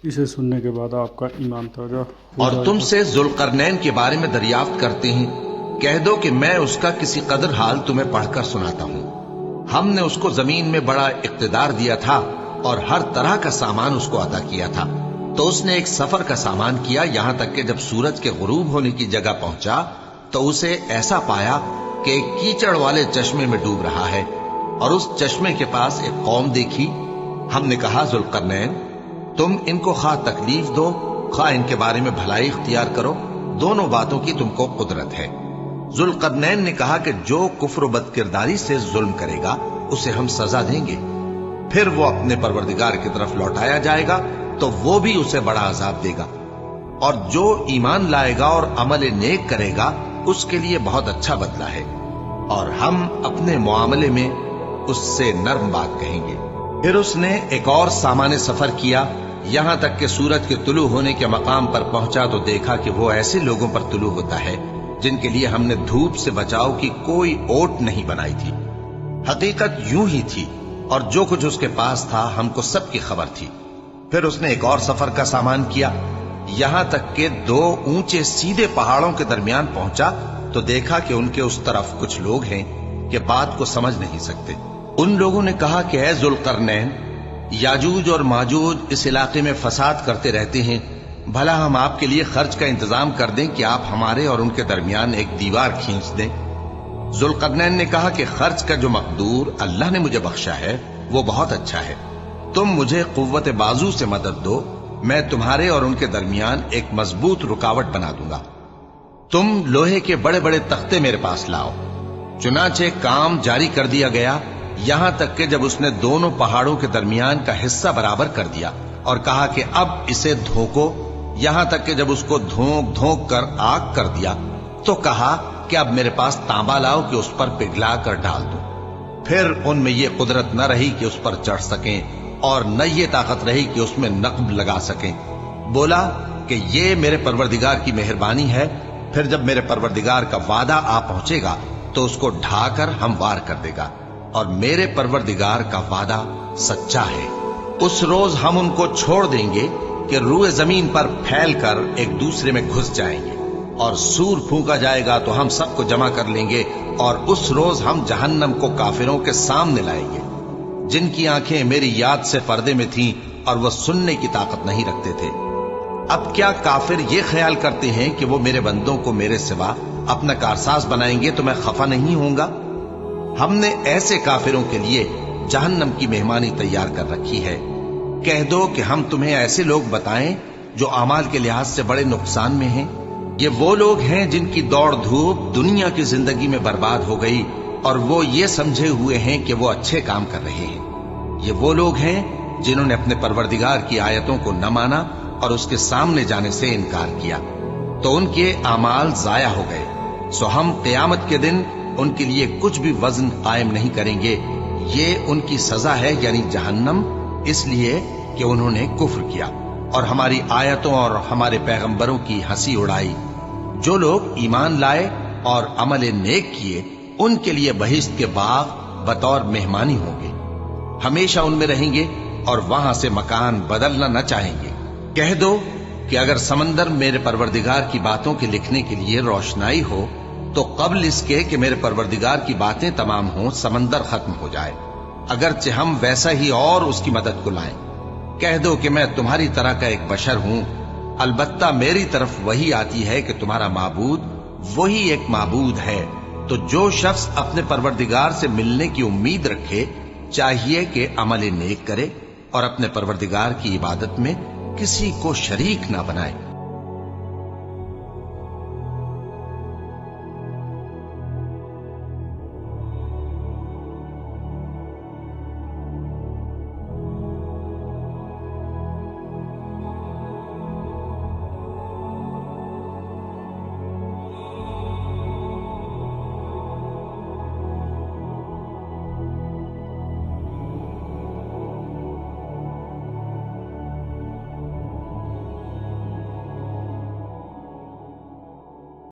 اسے سننے کے بعد آپ کا ایمان تازہ اور تم سے ذوالقرنین کے بارے میں دریافت کرتے ہیں، کہہ دو کہ میں اس کا کسی قدر حال تمہیں پڑھ کر سناتا ہوں۔ ہم نے اس کو زمین میں بڑا اقتدار دیا تھا اور ہر طرح کا سامان اس کو عطا کیا تھا، تو اس نے ایک سفر کا سامان کیا، یہاں تک کہ جب سورج کے غروب ہونے کی جگہ پہنچا تو اسے ایسا پایا کہ ایک کیچڑ والے چشمے میں ڈوب رہا ہے، اور اس چشمے کے پاس ایک قوم دیکھی۔ ہم نے کہا ذوالقرنین، تم ان کو خواہ تکلیف دو خواہ ان کے بارے میں بھلائی اختیار کرو، دونوں باتوں کی تم کو قدرت ہے۔ ذوالقرنین نے کہا کہ جو کفر و بدکرداری سے ظلم کرے گا اسے ہم سزا دیں گے، پھر وہ اپنے پروردگار کی طرف لوٹایا جائے گا تو وہ بھی اسے بڑا عذاب دے گا، اور جو ایمان لائے گا اور عمل نیک کرے گا اس کے لیے بہت اچھا بدلہ ہے، اور ہم اپنے معاملے میں اس سے نرم بات کہیں گے۔ پھر اس نے ایک اور سامان سفر کیا، یہاں تک کہ سورج کے طلوع ہونے کے مقام پر پہنچا تو دیکھا کہ وہ ایسے لوگوں پر طلوع ہوتا ہے جن کے لیے ہم نے دھوپ سے بچاؤ کی کوئی اوٹ نہیں بنائی تھی۔ حقیقت یوں ہی تھی، اور جو کچھ اس کے پاس تھا ہم کو سب کی خبر تھی۔ پھر اس نے ایک اور سفر کا سامان کیا، یہاں تک کہ دو اونچے سیدھے پہاڑوں کے درمیان پہنچا تو دیکھا کہ ان کے اس طرف کچھ لوگ ہیں کہ بات کو سمجھ نہیں سکتے۔ ان لوگوں نے کہا کہ اے ذوالقرنین، یاجوج اور ماجوج اس علاقے میں فساد کرتے رہتے ہیں، بھلا ہم آپ کے لیے خرچ کا انتظام کر دیں کہ آپ ہمارے اور ان کے درمیان ایک دیوار کھینچ دیں۔ ذوالقرنین نے کہا کہ خرچ کا جو مقدور اللہ نے مجھے بخشا ہے وہ بہت اچھا ہے، تم مجھے قوت بازو سے مدد دو، میں تمہارے اور ان کے درمیان ایک مضبوط رکاوٹ بنا دوں گا۔ تم لوہے کے بڑے بڑے تختے میرے پاس لاؤ۔ چنانچہ کام جاری کر دیا گیا، یہاں تک کہ جب اس نے دونوں پہاڑوں کے درمیان کا حصہ برابر کر دیا اور کہا کہ اب اسے دھوکو، یہاں تک کہ جب اس کو دھونک دھونک کر آگ کر دیا تو کہا کہ اب میرے پاس تانبا لاؤ کہ اس پر پگھلا کر ڈال دو۔ پھر ان میں یہ قدرت نہ رہی کہ اس پر چڑھ سکیں، اور نہ یہ طاقت رہی کہ اس میں نقب لگا سکیں۔ بولا کہ یہ میرے پروردگار کی مہربانی ہے، پھر جب میرے پروردگار کا وعدہ آ پہنچے گا تو اس کو ڈھا کر ہموار کر دے گا، اور میرے پروردگار کا وعدہ سچا ہے۔ اس روز ہم ان کو چھوڑ دیں گے کہ روئے زمین پر پھیل کر ایک دوسرے میں گھس جائیں گے، اور سور پھونکا جائے گا تو ہم سب کو جمع کر لیں گے، اور اس روز ہم جہنم کو کافروں کے سامنے لائیں گے، جن کی آنکھیں میری یاد سے پردے میں تھیں اور وہ سننے کی طاقت نہیں رکھتے تھے۔ اب کیا کافر یہ خیال کرتے ہیں کہ وہ میرے بندوں کو میرے سوا اپنا کارساز بنائیں گے تو میں خفا نہیں ہوں گا؟ ہم نے ایسے کافروں کے لیے جہنم کی مہمانی تیار کر رکھی ہے۔ کہہ دو کہ ہم تمہیں ایسے لوگ بتائیں جو اعمال کے لحاظ سے بڑے نقصان میں ہیں۔ یہ وہ لوگ ہیں جن کی دوڑ دھوپ دنیا کی زندگی میں برباد ہو گئی، اور وہ یہ سمجھے ہوئے ہیں کہ وہ اچھے کام کر رہے ہیں۔ یہ وہ لوگ ہیں جنہوں نے اپنے پروردگار کی آیتوں کو نہ مانا اور اس کے سامنے جانے سے انکار کیا، تو ان کے اعمال ضائع ہو گئے، سو ہم قیامت کے دن ان کے لیے کچھ بھی وزن قائم نہیں کریں گے۔ یہ ان کی سزا ہے، یعنی جہنم، اس لیے کہ انہوں نے کفر کیا اور ہماری آیتوں اور ہمارے پیغمبروں کی ہنسی اڑائی۔ جو لوگ ایمان لائے اور عمل نیک کیے ان کے لیے بہشت کے باغ بطور مہمانی ہوں گے، ہمیشہ ان میں رہیں گے اور وہاں سے مکان بدلنا نہ چاہیں گے۔ کہہ دو کہ اگر سمندر میرے پروردگار کی باتوں کے لکھنے کے لیے روشنائی ہو تو قبل اس کے کہ میرے پروردگار کی باتیں تمام ہوں سمندر ختم ہو جائے، اگرچہ ہم ویسا ہی اور اس کی مدد کو لائیں۔ کہہ دو کہ میں تمہاری طرح کا ایک بشر ہوں، البتہ میری طرف وہی آتی ہے کہ تمہارا معبود وہی ایک معبود ہے، تو جو شخص اپنے پروردگار سے ملنے کی امید رکھے چاہیے کہ عمل نیک کرے اور اپنے پروردگار کی عبادت میں کسی کو شریک نہ بنائے۔